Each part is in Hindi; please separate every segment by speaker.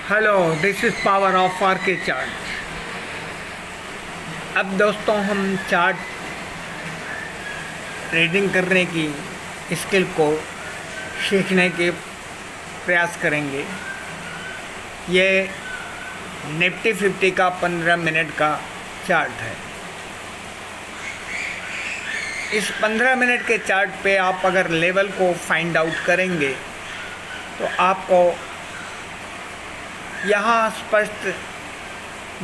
Speaker 1: Hello, this is power of RK chart. अब दोस्तों हम चार्ट ट्रेडिंग करने की स्किल को सीखने के प्रयास करेंगे। ये निफ्टी 50 का 15 मिनट का चार्ट है। इस 15 मिनट के चार्ट पे आप अगर लेवल को फाइंड आउट करेंगे तो आपको यहाँ स्पष्ट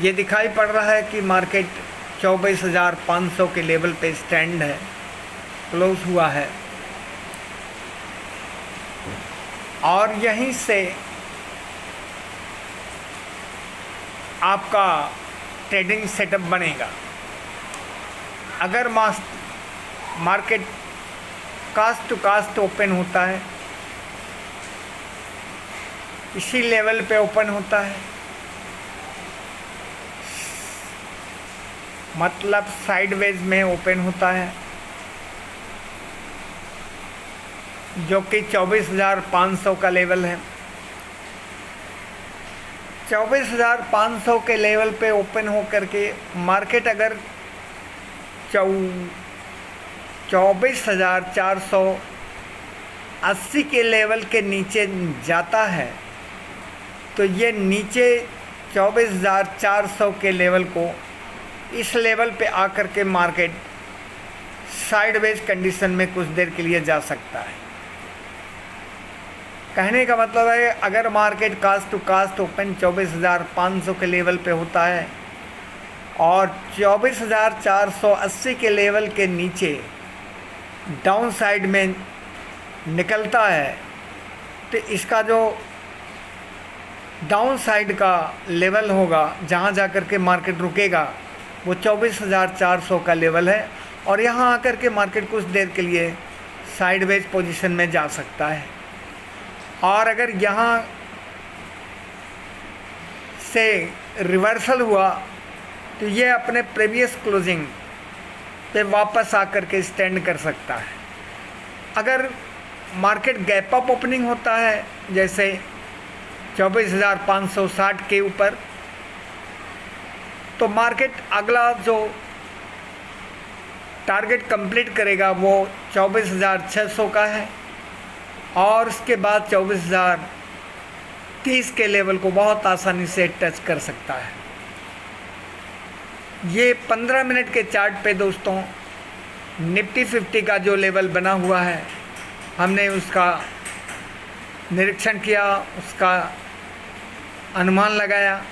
Speaker 1: ये दिखाई पड़ रहा है कि मार्केट 24,500 के लेवल पे स्टैंड है, क्लोज हुआ है और यहीं से आपका ट्रेडिंग सेटअप बनेगा। अगर market cost to cost open होता है, इसी लेवल पे ओपन होता है, मतलब साइडवेज में ओपन होता है, जो कि 24,500 का लेवल है। 24,500 के लेवल पे ओपन हो करके मार्केट अगर 24,480 के लेवल के नीचे जाता है तो ये नीचे 24,400 के लेवल को, इस लेवल पे आकर के मार्केट साइडवेज कंडीशन में कुछ देर के लिए जा सकता है। कहने का मतलब है अगर market cost to cost open 24,500 के लेवल पे होता है और 24,480 के लेवल के नीचे डाउन साइड में निकलता है तो इसका जो डाउन साइड का लेवल होगा, जहाँ जाकर के मार्केट रुकेगा, वो 24,400 का लेवल है और यहाँ आकर के मार्केट कुछ देर के लिए साइडवेज पोजीशन में जा सकता है। और अगर यहाँ से रिवर्सल हुआ तो ये अपने प्रीवियस क्लोजिंग पे वापस आकर के स्टैंड कर सकता है। अगर मार्केट गैप अप ओपनिंग होता है, जैसे 24,560 के ऊपर, तो मार्केट अगला जो टारगेट कंप्लीट करेगा वो 24,600 का है और उसके बाद 24,030 के लेवल को बहुत आसानी से टच कर सकता है। ये 15 मिनट के चार्ट पे दोस्तों निफ्टी 50 का जो लेवल बना हुआ है, हमने उसका निरीक्षण किया, उसका अनुमान लगाया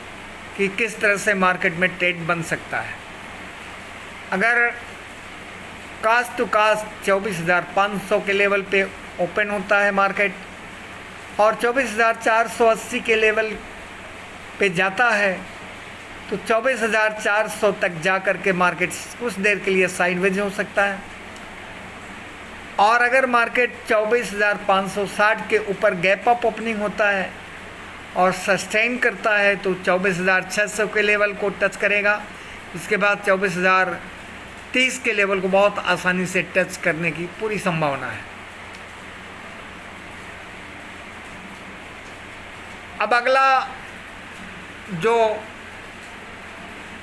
Speaker 1: कि किस तरह से मार्केट में ट्रेड बन सकता है। अगर कास्ट टू कास्ट 24,500 के लेवल पे ओपन होता है मार्केट और 24,480 के लेवल पे जाता है तो 24,400 तक जा कर के मार्केट कुछ देर के लिए साइडवेज हो सकता है। और अगर मार्केट 24,560 के ऊपर गैप अप ओपनिंग होता है और सस्टेन करता है तो 24,600 के लेवल को टच करेगा। इसके बाद 24,030 के लेवल को बहुत आसानी से टच करने की पूरी संभावना है। अब अगला जो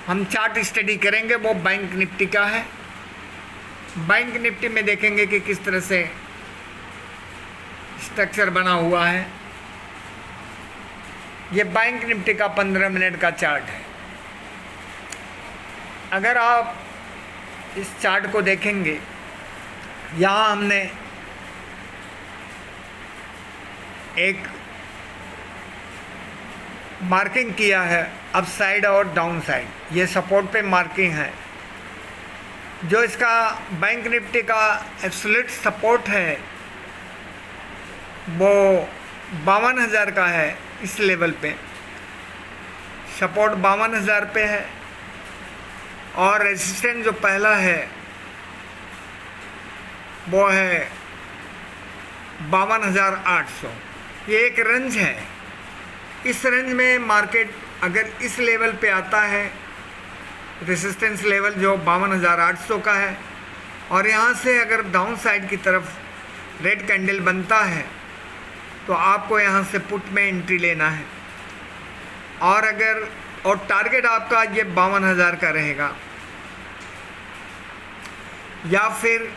Speaker 1: हम चार्ट स्टडी करेंगे वो बैंक निफ्टी का है। बैंक निफ्टी में देखेंगे कि किस तरह से स्ट्रक्चर बना हुआ है। ये बैंक निफ्टी का 15 मिनट का चार्ट है। अगर आप इस चार्ट को देखेंगे, यहाँ हमने एक मार्किंग किया है अप साइड और डाउन साइड, ये सपोर्ट पे मार्किंग है। जो इसका बैंक निफ्टी का एब्सोल्यूट सपोर्ट है वो 52,000 का है। इस लेवल पे सपोर्ट 52,000 पे है और रेजिस्टेंस जो पहला है वो है 52,800। ये एक रेंज है। इस रेंज में मार्केट अगर इस लेवल पे आता है, रेजिस्टेंस लेवल जो 52,800 का है, और यहाँ से अगर डाउन साइड की तरफ रेड कैंडल बनता है तो आपको यहाँ से पुट में एंट्री लेना है। और टारगेट आपका ये 52,000 का रहेगा, या फिर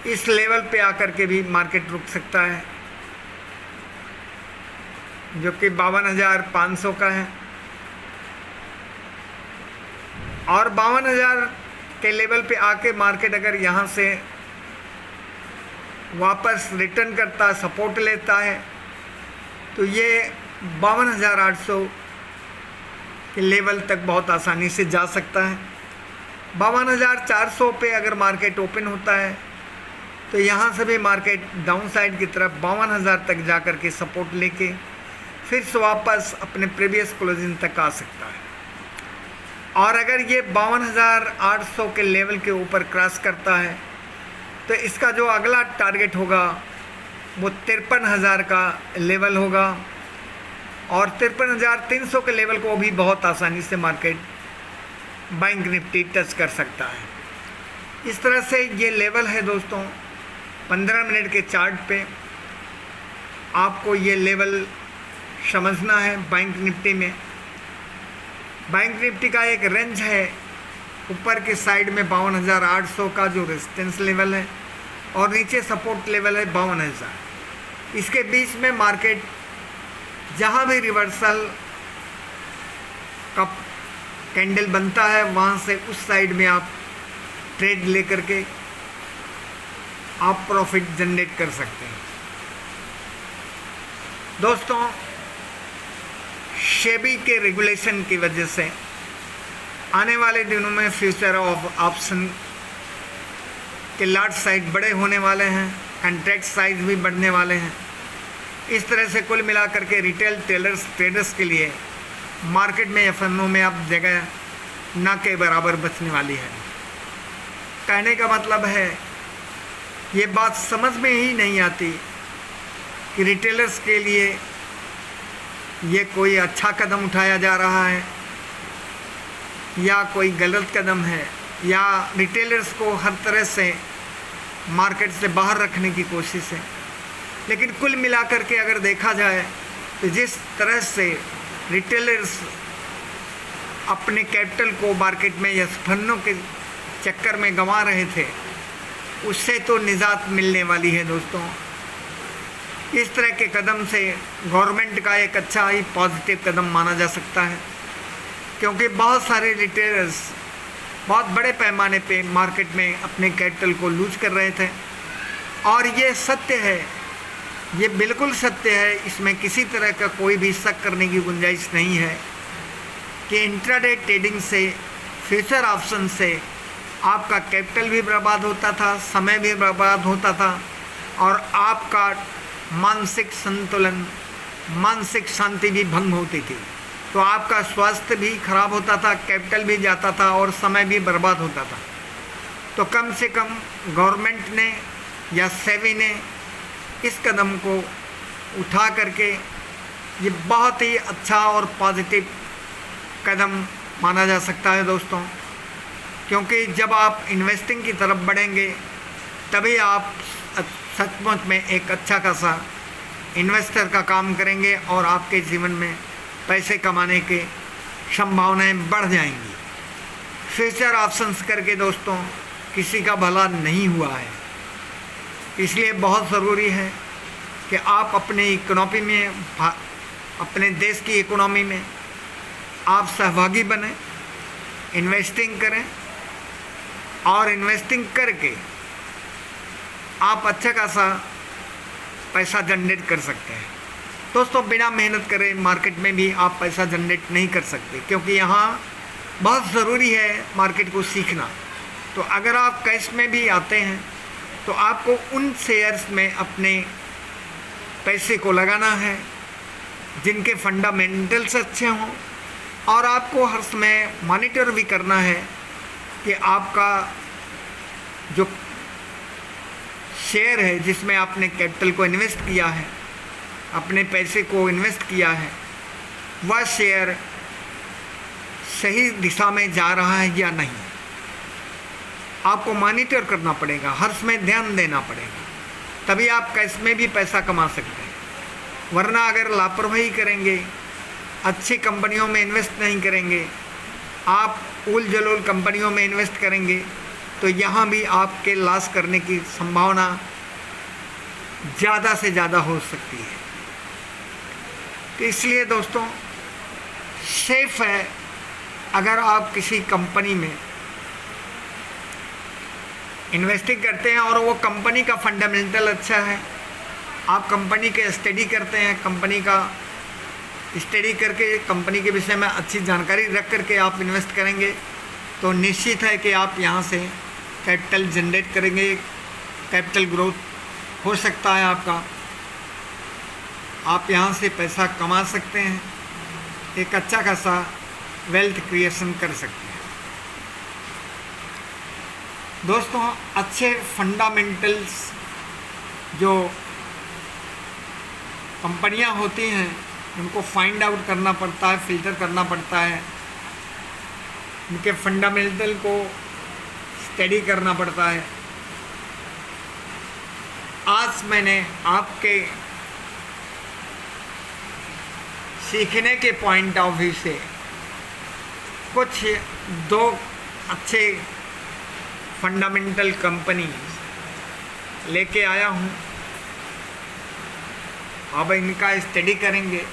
Speaker 1: इस लेवल पे आकर के भी मार्केट रुक सकता है, जो कि 52,500 का है। और 52,000 के लेवल पे आके मार्केट अगर यहाँ से वापस रिटर्न करता, सपोर्ट लेता है, तो ये 52,800 के लेवल तक बहुत आसानी से जा सकता है। 52,400 पे अगर मार्केट ओपन होता है तो यहाँ से भी मार्केट डाउन साइड की तरफ 52,000 तक जा कर के सपोर्ट लेके फिर से वापस अपने प्रीवियस क्लोजिंग तक आ सकता है। और अगर ये 52,800 के लेवल के ऊपर क्रॉस करता है तो इसका जो अगला टारगेट होगा वो 53,000 का लेवल होगा, और 53,300 के लेवल को भी बहुत आसानी से मार्केट बैंक निफ्टी टच कर सकता है। इस तरह से ये लेवल है दोस्तों। 15 मिनट के चार्ट पे आपको ये लेवल समझना है। बैंक निफ्टी में, बैंक निफ्टी का एक रेंज है, ऊपर के साइड में 52,800 का जो रेजिस्टेंस लेवल है और नीचे सपोर्ट लेवल है 52,000। इसके बीच में मार्केट जहाँ भी रिवर्सल का कैंडल बनता है वहाँ से उस साइड में आप ट्रेड लेकर के आप प्रॉफिट जनरेट कर सकते हैं। दोस्तों, सेबी के रेगुलेशन की वजह से आने वाले दिनों में फ्यूचर ऑफ ऑप्शन के लार्ज साइज बड़े होने वाले हैं, कॉन्ट्रैक्ट साइज भी बढ़ने वाले हैं। इस तरह से कुल मिलाकर के रिटेल ट्रेडर्स के लिए मार्केट में एफएनओ में अब जगह ना के बराबर बचने वाली है। कहने का मतलब है, ये बात समझ में ही नहीं आती कि रिटेलर्स के लिए ये कोई अच्छा कदम उठाया जा रहा है या कोई गलत कदम है, या रिटेलर्स को हर तरह से मार्केट से बाहर रखने की कोशिश है। लेकिन कुल मिलाकर के अगर देखा जाए तो जिस तरह से रिटेलर्स अपने कैपिटल को मार्केट में या फंडों के चक्कर में गंवा रहे थे, उससे तो निजात मिलने वाली है दोस्तों। इस तरह के कदम से गवर्नमेंट का एक अच्छा ही पॉजिटिव कदम माना जा सकता है, क्योंकि बहुत सारे रिटेलर्स बहुत बड़े पैमाने पे मार्केट में अपने कैपिटल को लूज कर रहे थे। और ये सत्य है, ये बिल्कुल सत्य है, इसमें किसी तरह का कोई भी शक करने की गुंजाइश नहीं है कि इंट्राडे ट्रेडिंग से, फ्यूचर ऑप्शन से आपका कैपिटल भी बर्बाद होता था, समय भी बर्बाद होता था, और आपका मानसिक संतुलन, मानसिक शांति भी भंग होती थी। तो आपका स्वास्थ्य भी खराब होता था, कैपिटल भी जाता था और समय भी बर्बाद होता था। तो कम से कम गवर्नमेंट ने या सेबी ने इस कदम को उठा करके ये बहुत ही अच्छा और पॉजिटिव कदम माना जा सकता है दोस्तों, क्योंकि जब आप इन्वेस्टिंग की तरफ बढ़ेंगे तभी आप सचमुच में एक अच्छा खासा इन्वेस्टर का काम करेंगे और आपके जीवन में पैसे कमाने के संभावनाएं बढ़ जाएंगी। फ्यूचर ऑप्शंस करके दोस्तों किसी का भला नहीं हुआ है, इसलिए बहुत ज़रूरी है कि आप अपने इकोनॉमी में, अपने देश की इकोनॉमी में आप सहभागी बने, इन्वेस्टिंग करें, और इन्वेस्टिंग करके आप अच्छा खासा पैसा जनरेट कर सकते हैं। दोस्तों, बिना मेहनत करे मार्केट में भी आप पैसा जनरेट नहीं कर सकते, क्योंकि यहाँ बहुत ज़रूरी है मार्केट को सीखना। तो अगर आप कैश में भी आते हैं तो आपको उन शेयर्स में अपने पैसे को लगाना है जिनके फंडामेंटल्स अच्छे हों, और आपको हर समय मॉनिटर भी करना है कि आपका जो शेयर है जिसमें आपने कैपिटल को इन्वेस्ट किया है, अपने पैसे को इन्वेस्ट किया है, वह शेयर सही दिशा में जा रहा है या नहीं। आपको मॉनिटर करना पड़ेगा, हर समय ध्यान देना पड़ेगा, तभी आप कैश में भी पैसा कमा सकते हैं। वरना अगर लापरवाही करेंगे अच्छी कंपनियों में इन्वेस्ट नहीं करेंगे, आप उल जलूल कंपनियों में इन्वेस्ट करेंगे तो यहाँ भी आपके लॉस करने की संभावना ज़्यादा से ज़्यादा हो सकती है। तो इसलिए दोस्तों सेफ है अगर आप किसी कंपनी में इन्वेस्टिंग करते हैं और वो कंपनी का फंडामेंटल अच्छा है, आप कंपनी के स्टडी करते हैं, कंपनी का स्टडी करके कंपनी के विषय में अच्छी जानकारी रख करके आप इन्वेस्ट करेंगे तो निश्चित है कि आप यहाँ से कैपिटल जनरेट करेंगे, कैपिटल ग्रोथ हो सकता है आपका, आप यहाँ से पैसा कमा सकते हैं, एक अच्छा खासा वेल्थ क्रिएशन कर सकते हैं। दोस्तों अच्छे फंडामेंटल्स जो कंपनियां होती हैं उनको फाइंड आउट करना पड़ता है, फिल्टर करना पड़ता है, उनके फंडामेंटल को स्टडी करना पड़ता है। आज मैंने आपके सीखने के पॉइंट ऑफ व्यू से कुछ दो अच्छे फंडामेंटल कंपनी लेके आया हूँ, अब इनका स्टडी करेंगे।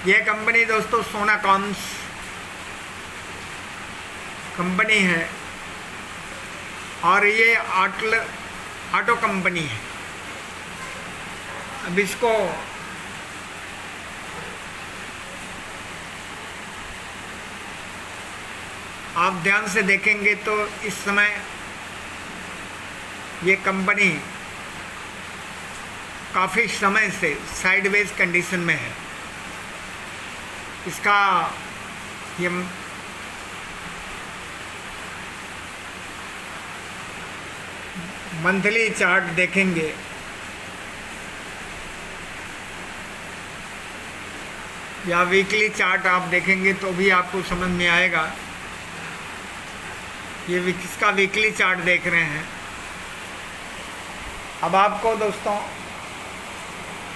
Speaker 1: ये कंपनी दोस्तों सोनाकॉम्स कंपनी है और ये ऑटो कंपनी है। अब इसको आप ध्यान से देखेंगे तो इस समय ये कंपनी काफ़ी समय से साइडवेज कंडीशन में है। इसका ये मंथली चार्ट देखेंगे या वीकली चार्ट आप देखेंगे तो भी आपको समझ में आएगा। ये इसका वीकली चार्ट देख रहे हैं। अब आपको दोस्तों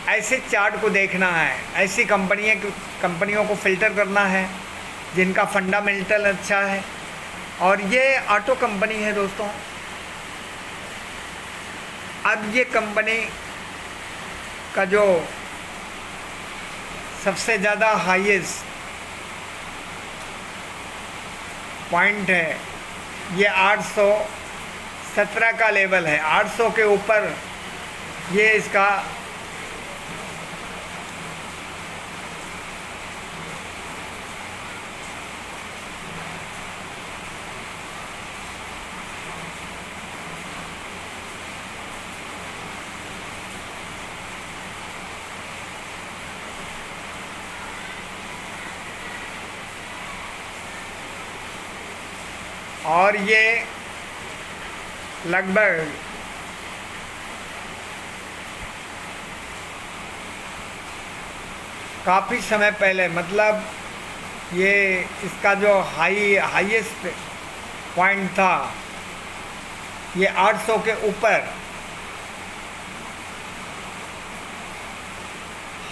Speaker 1: ऐसे चार्ट को देखना है, ऐसी कंपनियों को फिल्टर करना है जिनका फंडामेंटल अच्छा है। और ये ऑटो कंपनी है दोस्तों। अब ये कंपनी का जो सबसे ज़्यादा हाईएस्ट पॉइंट है ये 817 का लेवल है। 800 के ऊपर ये इसका और ये लगभग काफ़ी समय पहले, मतलब ये इसका जो हाईएस्ट पॉइंट था ये 800 के ऊपर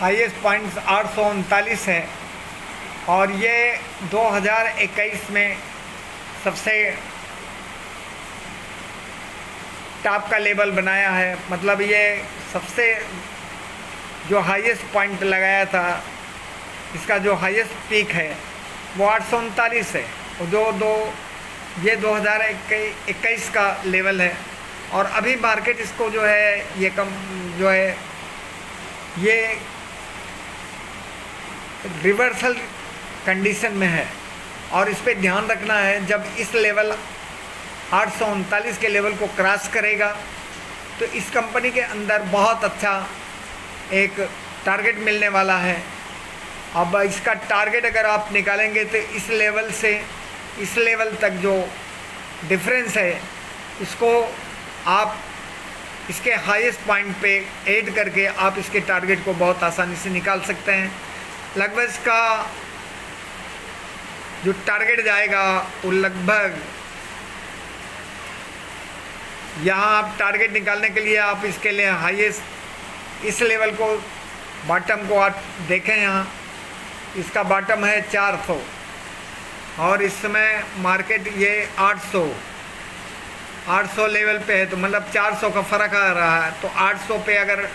Speaker 1: हाईएस्ट पॉइंट 839 है और ये 2021 में सबसे टॉप का लेवल बनाया है। मतलब ये सबसे जो हाईएस्ट पॉइंट लगाया था, इसका जो हाईएस्ट पीक है वो 839 है और ये 2021 का लेवल है। और अभी मार्केट इसको जो है ये ये रिवर्सल कंडीशन में है और इस पे ध्यान रखना है। जब इस लेवल 839 के लेवल को क्रॉस करेगा तो इस कंपनी के अंदर बहुत अच्छा एक टारगेट मिलने वाला है। अब इसका टारगेट अगर आप निकालेंगे तो इस लेवल से इस लेवल तक जो डिफरेंस है इसको आप इसके हाईएस्ट पॉइंट पे ऐड करके आप इसके टारगेट को बहुत आसानी से निकाल सकते हैं। लगभग इसका जो टारगेट जाएगा वो लगभग, यहाँ आप टारगेट निकालने के लिए आप इसके लिए हाईएस्ट इस लेवल को, बॉटम को आप देखें, यहाँ इसका बॉटम है 400 और इस समय मार्केट ये 800 लेवल पे है, तो मतलब 400 का फ़र्क आ रहा है। तो 800 पे अगर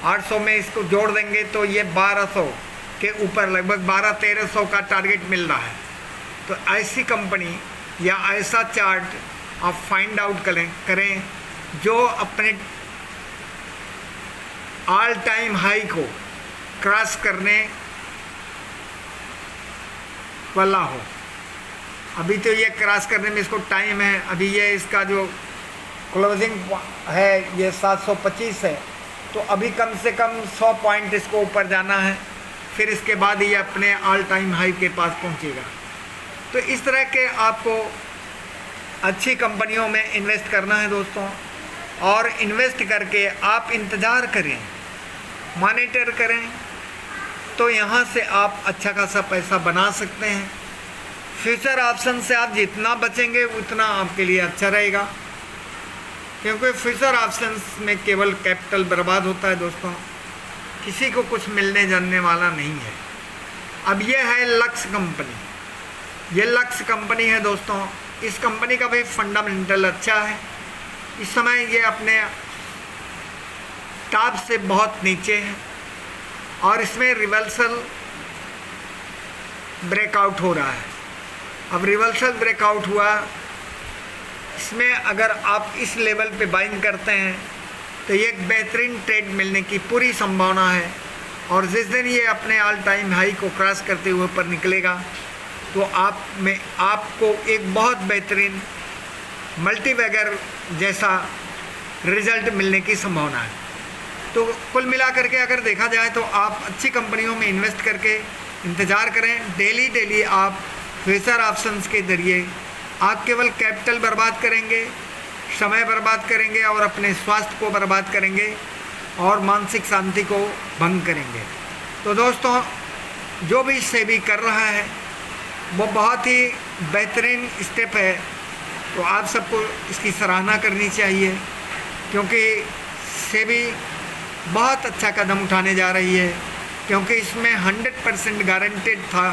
Speaker 1: 800 में इसको जोड़ देंगे तो ये 1200 के ऊपर लगभग 1200-1300 का टारगेट मिल रहा है। तो ऐसी कंपनी या ऐसा चार्ट आप फाइंड आउट करें जो अपने ऑल टाइम हाई को क्रॉस करने वाला हो। अभी तो ये क्रॉस करने में इसको टाइम है, अभी ये इसका जो क्लोजिंग है ये 725 है, तो अभी कम से कम 100 पॉइंट इसको ऊपर जाना है, फिर इसके बाद ये अपने ऑल टाइम हाई के पास पहुंचेगा। तो इस तरह के आपको अच्छी कंपनियों में इन्वेस्ट करना है दोस्तों, और इन्वेस्ट करके आप इंतज़ार करें, मॉनिटर करें, तो यहाँ से आप अच्छा खासा पैसा बना सकते हैं। फ्यूचर ऑप्शन से आप जितना बचेंगे उतना आपके लिए अच्छा रहेगा, क्योंकि फ्यूचर ऑप्शंस में केवल कैपिटल बर्बाद होता है दोस्तों, किसी को कुछ मिलने जानने वाला नहीं है। अब ये है लक्स कंपनी, ये लक्स कंपनी है दोस्तों। इस कंपनी का भी फंडामेंटल अच्छा है। इस समय ये अपने टॉप से बहुत नीचे है और इसमें रिवर्सल ब्रेकआउट हो रहा है। अब रिवर्सल ब्रेकआउट हुआ, इसमें अगर आप इस लेवल पे बाइंग करते हैं तो ये एक बेहतरीन ट्रेड मिलने की पूरी संभावना है। और जिस दिन ये अपने ऑल टाइम हाई को क्रॉस करते हुए ऊपर निकलेगा तो आपको एक बहुत बेहतरीन मल्टीबैगर जैसा रिजल्ट मिलने की संभावना है। तो कुल मिलाकर के अगर देखा जाए तो आप अच्छी कंपनियों में इन्वेस्ट करके इंतज़ार करें। डेली आप फ्यूचर ऑप्शंस के ज़रिए आप केवल कैपिटल बर्बाद करेंगे, समय बर्बाद करेंगे और अपने स्वास्थ्य को बर्बाद करेंगे और मानसिक शांति को भंग करेंगे। तो दोस्तों, जो भी सेबी कर रहा है वो बहुत ही बेहतरीन स्टेप है, तो आप सबको इसकी सराहना करनी चाहिए, क्योंकि सेबी बहुत अच्छा कदम उठाने जा रही है, क्योंकि इसमें 100% गारंटेड था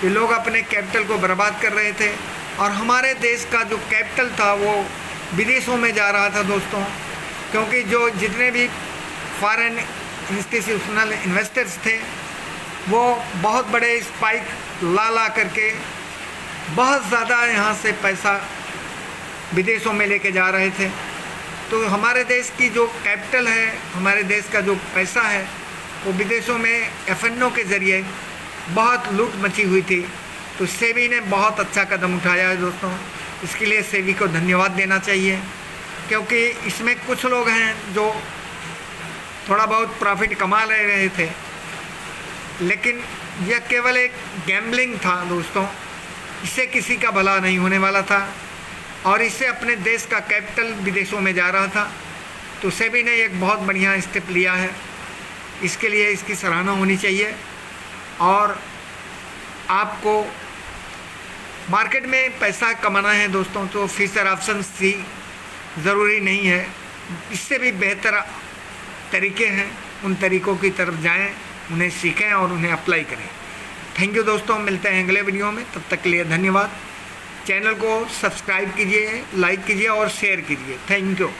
Speaker 1: कि लोग अपने कैपिटल को बर्बाद कर रहे थे और हमारे देश का जो कैपिटल था वो विदेशों में जा रहा था दोस्तों, क्योंकि जो जितने भी फॉरेन इंस्टीट्यूशनल इन्वेस्टर्स थे वो बहुत बड़े स्पाइक ला करके बहुत ज़्यादा यहाँ से पैसा विदेशों में लेके जा रहे थे। तो हमारे देश की जो कैपिटल है, हमारे देश का जो पैसा है, वो विदेशों में एफएनओ के ज़रिए बहुत लूट मची हुई थी। तो सेबी ने बहुत अच्छा कदम उठाया है दोस्तों, इसके लिए सेबी को धन्यवाद देना चाहिए, क्योंकि इसमें कुछ लोग हैं जो थोड़ा बहुत प्रॉफिट कमा ले रहे थे, लेकिन यह केवल एक गैम्बलिंग था दोस्तों, इससे किसी का भला नहीं होने वाला था और इससे अपने देश का कैपिटल विदेशों में जा रहा था। तो सेबी ने एक बहुत बढ़िया स्टेप लिया है, इसके लिए इसकी सराहना होनी चाहिए। और आपको मार्केट में पैसा कमाना है दोस्तों, तो फ्यूचर ऑप्शंस ही ज़रूरी नहीं है, इससे भी बेहतर तरीके हैं, उन तरीक़ों की तरफ जाएं, उन्हें सीखें और उन्हें अप्लाई करें। थैंक यू दोस्तों, मिलते हैं अगले वीडियो में, तब तक के लिए धन्यवाद। चैनल को सब्सक्राइब कीजिए, लाइक कीजिए और शेयर कीजिए। Thank you.